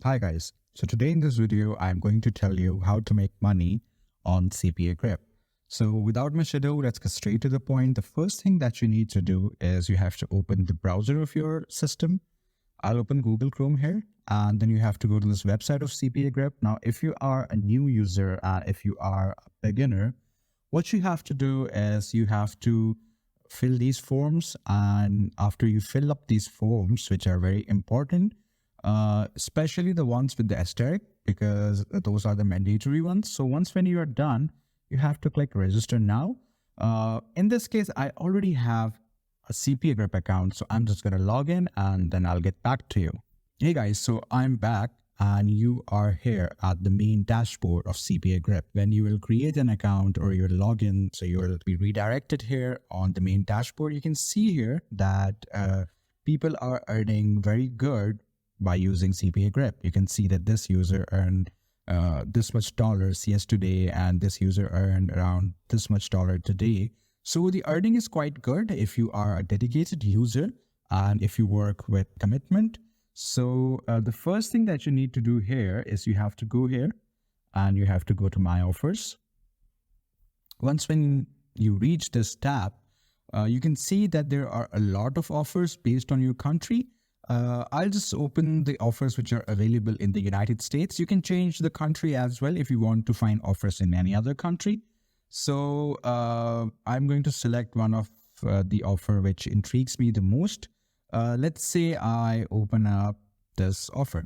Hi guys, so today in this video I'm going to tell you how to make money on CPAGRIP. So without much ado, let's get straight to the point. The first thing that you need to do is you have to open the browser of your system. I'll open Google Chrome here, and then you have to go to this website of CPAGRIP. Now if you are a new user and if you are a beginner, what you have to do is you have to fill these forms, and after you fill up these forms, which are very important, especially the ones with the asterisk, because those are the mandatory ones. So once when you are done, you have to click register now. In this case, I already have a CPAGRIP account, so I'm just going to log in and then I'll get back to you. Hey guys, so I'm back and you are here at the main dashboard of CPAGRIP. When you will create an account or you'll log in, so you will be redirected here on the main dashboard. You can see here that people are earning very good by using CPAGRIP. You can see that this user earned this much dollars yesterday and this user earned around this much dollar today. So the earning is quite good if you are a dedicated user and if you work with commitment. So the first thing that you need to do here is you have to go here and you have to go to my offers. Once when you reach this tab, you can see that there are a lot of offers based on your country. I'll just open the offers which are available in the United States. You can change the country as well if you want to find offers in any other country. So I'm going to select one of the offer which intrigues me the most. Let's say I open up this offer.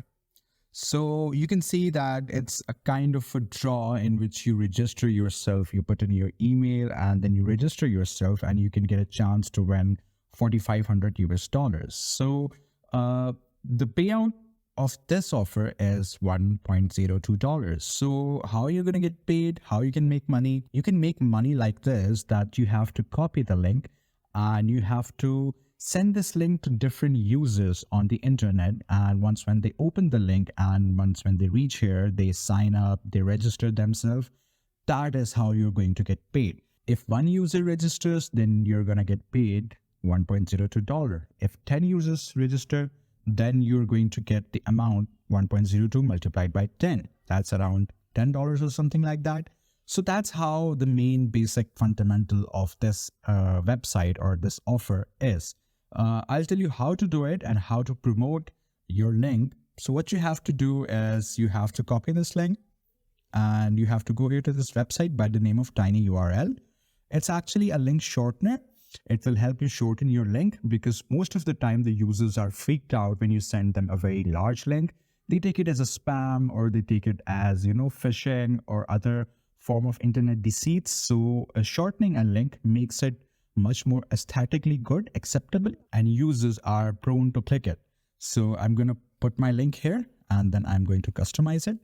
So you can see that it's a kind of a draw in which you register yourself. You put in your email and then you register yourself and you can get a chance to win 4,500 US dollars. So the payout of this offer is $1.02. So how are you going to get paid? How you can make money? You can make money like this, that you have to copy the link and you have to send this link to different users on the internet. And once when they open the link and once when they reach here, they sign up, they register themselves. That is how you're going to get paid. If one user registers, then you're going to get paid $1.02. If 10 users register, then you're going to get the amount 1.02 multiplied by 10. That's around $10 or something like that. So that's how the main basic fundamental of this website or this offer is. I'll tell you how to do it and how to promote your link. So what you have to do is you have to copy this link and you have to go here to this website by the name of tinyurl. It's actually a link shortener. It will help you shorten your link because most of the time the users are freaked out when you send them a very large link. They take it as a spam or they take it as, phishing or other form of internet deceits. So shortening a link makes it much more aesthetically good, acceptable, and users are prone to click it. So I'm going to put my link here and then I'm going to customize it.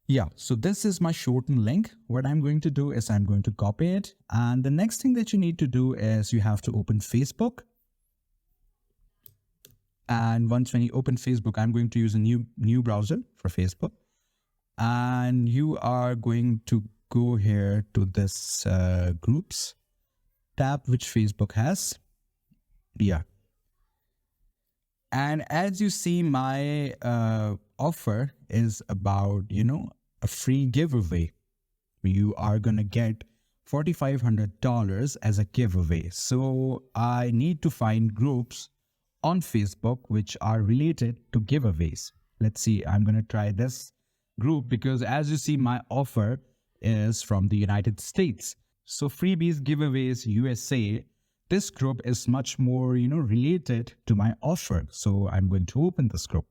Yeah, so this is my shortened link. What I'm going to do is I'm going to copy it. And the next thing that you need to do is you have to open Facebook. And once when you open Facebook, I'm going to use a new browser for Facebook. And you are going to go here to this groups tab which Facebook has. Yeah. And as you see, my offer is about, a free giveaway. You are going to get $4,500 as a giveaway. So I need to find groups on Facebook which are related to giveaways. Let's see, I'm going to try this group because as you see, my offer is from the United States. So freebies, giveaways, USA. This group is much more, related to my offer. So I'm going to open this group.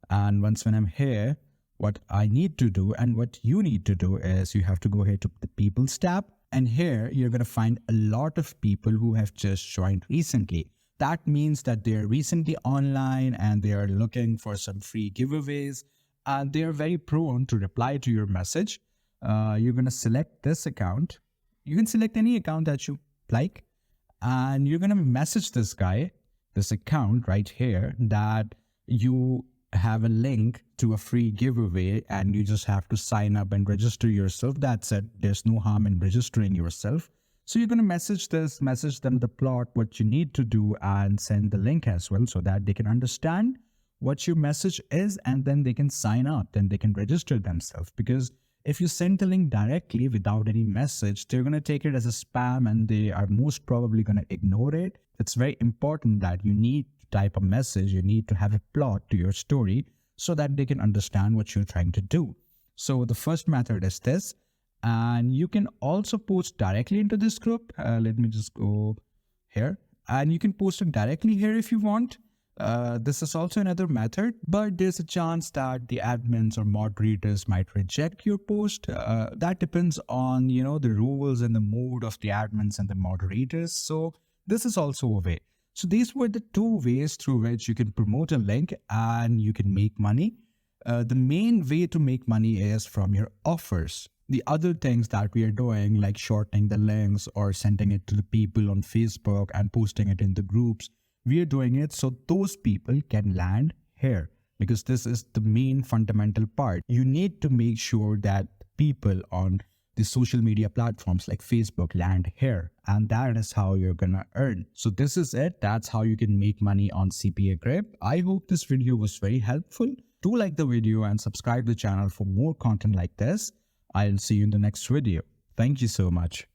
And once when I'm here, what I need to do and what you need to do is you have to go here to the People's tab. And here you're going to find a lot of people who have just joined recently. That means that they're recently online and they are looking for some free giveaways. And they're very prone to reply to your message. You're going to select this account. You can select any account that you like. And you're going to message this guy, this account right here, that you have a link to a free giveaway and you just have to sign up and register yourself. That's it. There's no harm in registering yourself. So you're going to message them the plot, what you need to do, and send the link as well so that they can understand what your message is, and then they can sign up, then they can register themselves. Because if you send the link directly without any message, they're going to take it as a spam and they are most probably going to ignore it. It's very important that you need to type a message, you need to have a plot to your story so that they can understand what you're trying to do. So the first method is this, and you can also post directly into this group. Let me just go here, and you can post it directly here if you want. This is also another method, but there's a chance that the admins or moderators might reject your post. That depends on, the rules and the mood of the admins and the moderators. So this is also a way. So these were the two ways through which you can promote a link and you can make money. The main way to make money is from your offers. The other things that we are doing, like shortening the links or sending it to the people on Facebook and posting it in the groups, we are doing it so those people can land here, because this is the main fundamental part. You need to make sure that people on the social media platforms like Facebook land here, and that is how you're gonna earn. So this is it. That's how you can make money on CPAGRIP. I hope this video was very helpful. Do like the video and subscribe to the channel for more content like this. I'll see you in the next video. Thank you so much.